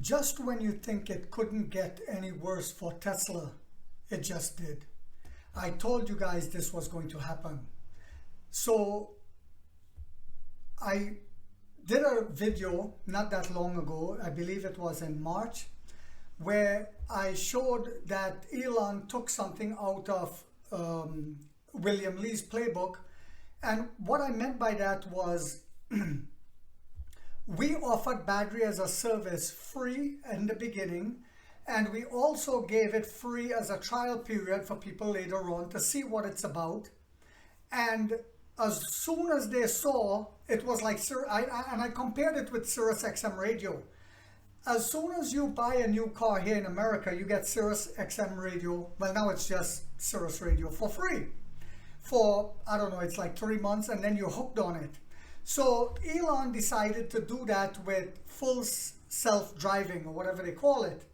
Just when you think it couldn't get any worse for Tesla, it just did. I told you guys this was going to happen. So I did a video not that long ago, I believe it was in March, where I showed that Elon took something out of William Lee's playbook. And what I meant by that was we offered battery as a service free in the beginning, and we also gave it free as a trial period for people later on to see what it's about. And as soon as they saw, it was like, and I compared it with Sirius XM radio. As soon as you buy a new car here in America, you get Sirius XM radio. Well, now it's just Sirius radio for free. For, I don't know, it's like 3 months, and then you're hooked on it. So Elon decided to do that with full self-driving, or whatever they call it,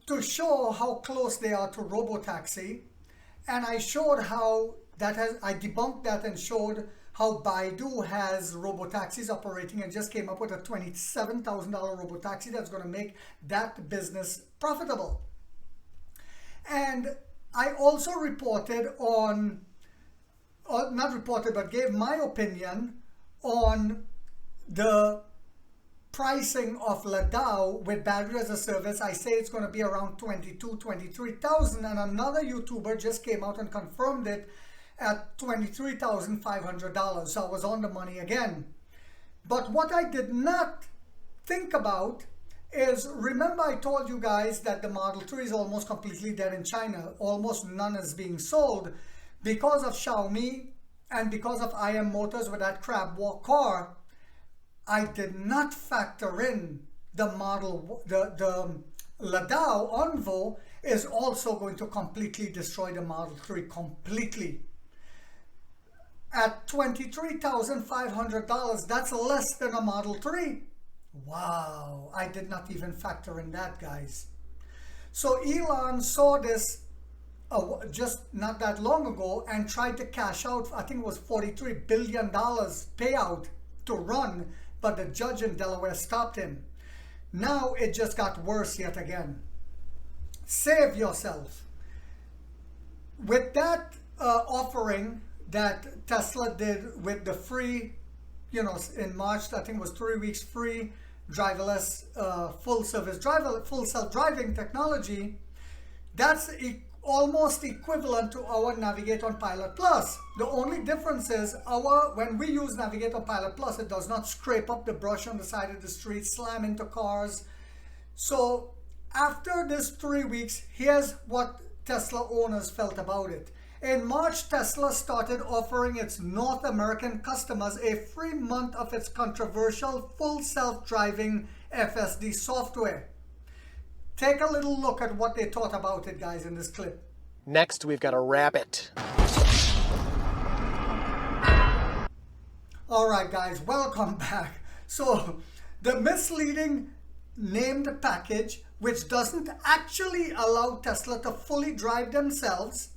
to show how close they are to robotaxi. And I showed how I debunked that and showed how Baidu has robotaxis operating and just came up with a $27,000 robotaxi that's going to make that business profitable. And I also reported on, not reported, but gave my opinion on the pricing of Ladao with battery as a service. I say it's going to be around $22,000, $23,000, and another YouTuber just came out and confirmed it at $23,500. So I was on the money again. But what I did not think about is, remember I told you guys that the Model 3 is almost completely dead in China. Almost none is being sold because of Xiaomi and because of IM Motors with that crab walk car. I did not factor in the Ladao Onvo is also going to completely destroy the Model 3 completely. At $23,500, that's less than a Model 3. Wow, I did not even factor in that, guys. So Elon saw this just not that long ago and tried to cash out, I think it was $43 billion payout to run, but the judge in Delaware stopped him. Now it just got worse yet again. Save yourself. With that offering that Tesla did with the free, in March, I think it was 3 weeks free, driverless, full self-driving technology, that's almost equivalent to our Navigate on Pilot Plus. The only difference is when we use Navigate on Pilot Plus, it does not scrape up the brush on the side of the street, slam into cars. So after this 3 weeks, here's what Tesla owners felt about it. In March, Tesla started offering its North American customers a free month of its controversial full self-driving FSD software. Take a little look at what they thought about it, guys, in this clip. Next, we've got a rabbit. All right, guys, welcome back. So, the misleading named package, which doesn't actually allow Tesla to fully drive themselves,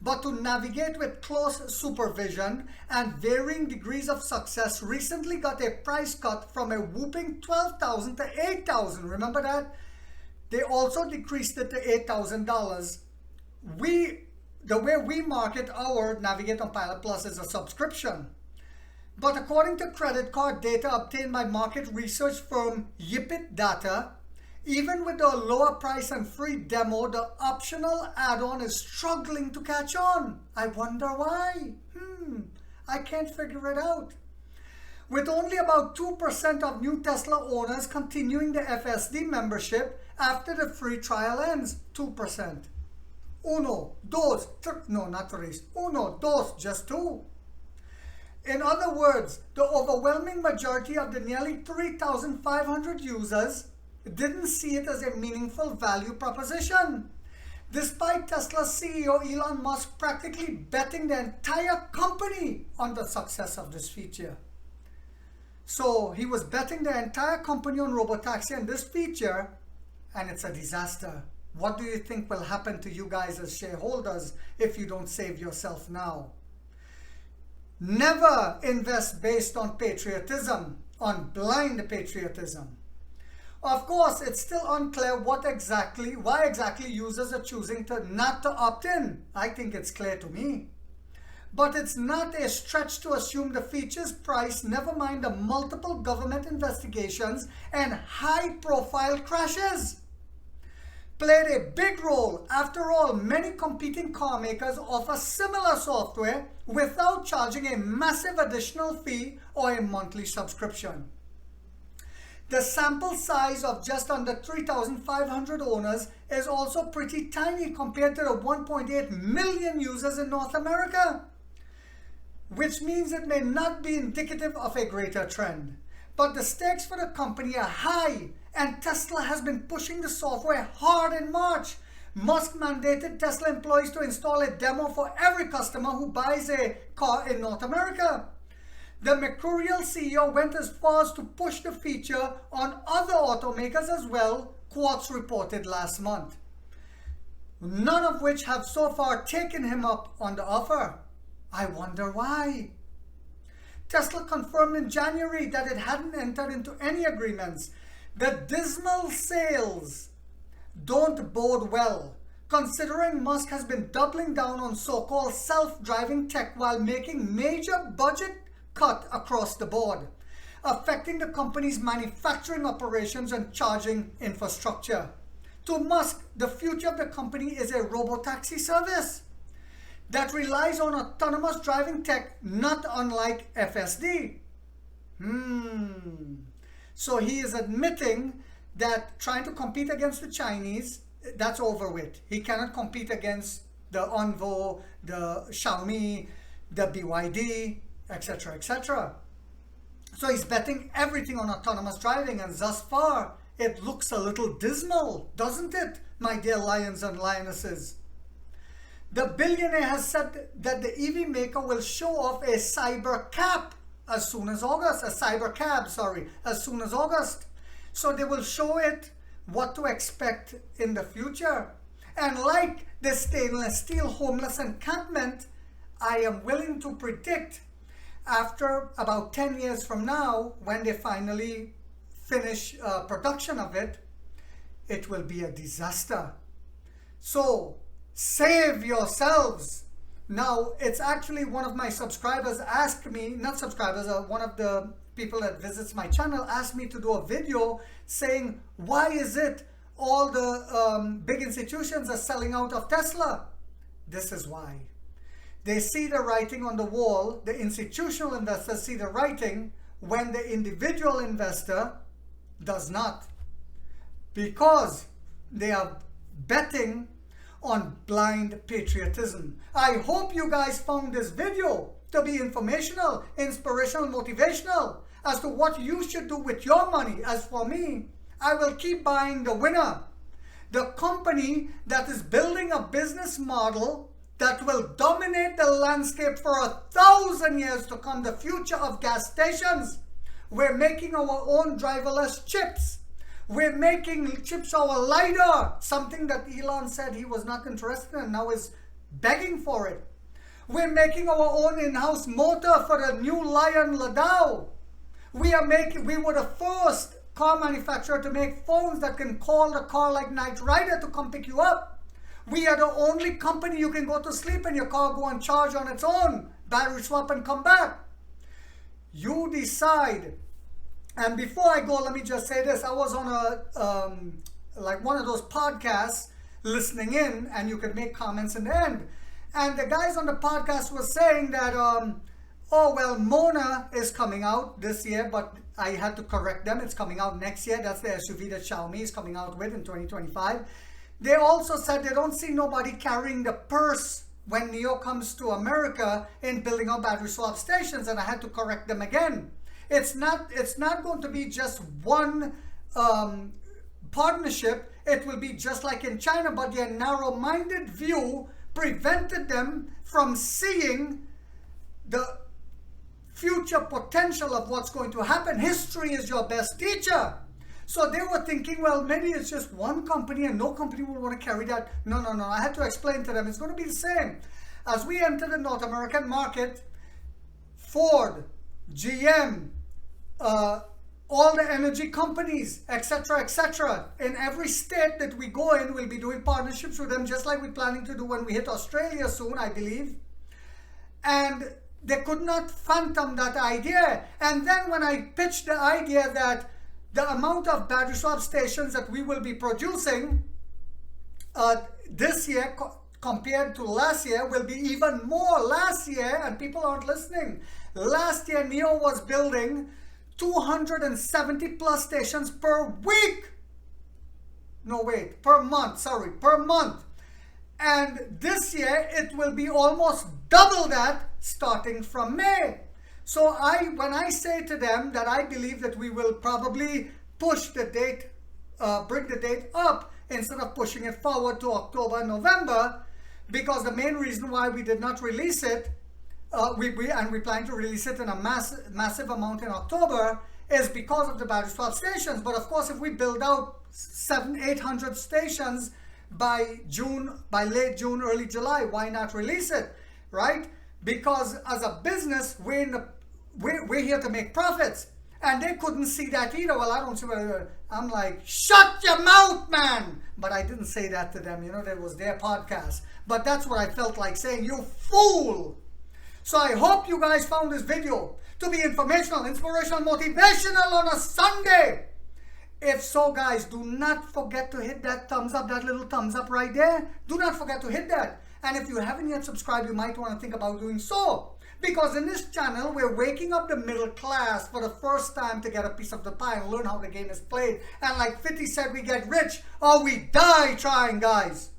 but to navigate with close supervision and varying degrees of success, recently got a price cut from a whooping $12,000 to $8,000. Remember that? They also decreased it to $8,000. The way we market our Navigate on Pilot Plus is a subscription. But according to credit card data obtained by market research firm Yipit Data, even with the lower price and free demo, the optional add-on is struggling to catch on. I wonder why. I can't figure it out. With only about 2% of new Tesla owners continuing the FSD membership after the free trial ends. 2%. Uno, dos, no, not tres. Uno, dos, just two. In other words, the overwhelming majority of the nearly 3,500 users didn't see it as a meaningful value proposition, despite Tesla's CEO Elon Musk practically betting the entire company on the success of this feature. So he was betting the entire company on robotaxi and this feature, and it's a disaster. What do you think will happen to you guys as shareholders if you don't save yourself now? Never invest based on patriotism, on blind patriotism. Of course, it's still unclear why exactly users are choosing not to opt in. I think it's clear to me. But it's not a stretch to assume the feature's price, never mind the multiple government investigations and high-profile crashes, played a big role. After all, many competing car makers offer similar software without charging a massive additional fee or a monthly subscription. The sample size of just under 3,500 owners is also pretty tiny compared to the 1.8 million users in North America, which means it may not be indicative of a greater trend. But the stakes for the company are high, and Tesla has been pushing the software hard in March. Musk mandated Tesla employees to install a demo for every customer who buys a car in North America. The Mercurial CEO went as far as to push the feature on other automakers as well, Quartz reported last month, none of which have so far taken him up on the offer. I wonder why. Tesla confirmed in January that it hadn't entered into any agreements. The dismal sales don't bode well, considering Musk has been doubling down on so-called self-driving tech while making major budget cut across the board, affecting the company's manufacturing operations and charging infrastructure. To Musk, the future of the company is a robotaxi service that relies on autonomous driving tech, not unlike FSD. So he is admitting that trying to compete against the Chinese, that's over with. He cannot compete against the Onvo, the Xiaomi, the BYD, etc., etc. So he's betting everything on autonomous driving, and thus far, it looks a little dismal, doesn't it, my dear lions and lionesses? The billionaire has said that the EV maker will show off a cyber cab as soon as August. So they will show it what to expect in the future. And like the stainless steel homeless encampment, I am willing to predict after about 10 years from now, when they finally finish production of it, it will be a disaster. So save yourselves. Now, it's actually one of my subscribers asked me, not subscribers, one of the people that visits my channel asked me to do a video saying, why is it all the big institutions are selling out of Tesla? This is why. They see the writing on the wall. The institutional investors see the writing when the individual investor does not, because they are betting on blind patriotism. I hope you guys found this video to be informational, inspirational, motivational as to what you should do with your money. As for me, I will keep buying the winner, the company that is building a business model that will dominate the landscape for 1,000 years to come, the future of gas stations. We're making our own driverless chips. We're making chips our LiDAR, something that Elon said he was not interested in and now is begging for it. We're making our own in-house motor for the new Lion Ladao. We were the first car manufacturer to make phones that can call the car like Knight Rider to come pick you up. We are the only company you can go to sleep and your car go on charge on its own, battery swap and come back. You decide. And before I go, let me just say this. I was on like one of those podcasts listening in, and you could make comments in the end. And the guys on the podcast were saying that, oh, well, Mona is coming out this year, but I had to correct them. It's coming out next year. That's the SUV that Xiaomi is coming out with in 2025. They also said they don't see nobody carrying the purse when NIO comes to America in building out battery swap stations, and I had to correct them again. It's not going to be just one partnership. It will be just like in China, but their narrow-minded view prevented them from seeing the future potential of what's going to happen. History is your best teacher. So they were thinking, well, maybe it's just one company and no company will want to carry that. No. I had to explain to them, it's going to be the same. As we enter the North American market, Ford, GM, all the energy companies, etc., etc. In every state that we go in, we'll be doing partnerships with them, just like we're planning to do when we hit Australia soon, I believe. And they could not fathom that idea. And then when I pitched the idea that the amount of battery swap stations that we will be producing this year compared to last year will be even more. Last year, and people aren't listening, last year NEO was building 270 plus stations per week. No, wait, per month, sorry, per month. And this year it will be almost double that starting from May. So when I say to them that I believe that we will probably push the date, bring the date up instead of pushing it forward to October, November, because the main reason why we did not release it, we plan to release it in a massive amount in October, is because of the battery swap stations. But of course, if we build out 700-800 stations by late June, early July, why not release it, right? Because as a business, we're here to make profits. And they couldn't see that either. Well, I don't see what I'm like, shut your mouth, man. But I didn't say that to them. You know, that was their podcast. But that's what I felt like saying, you fool. So I hope you guys found this video to be informational, inspirational, motivational on a Sunday. If so, guys, do not forget to hit that thumbs up, that little thumbs up right there. Do not forget to hit that. And if you haven't yet subscribed, you might want to think about doing so. Because in this channel, we're waking up the middle class for the first time to get a piece of the pie and learn how the game is played. And like 50 said, we get rich or we die trying, guys.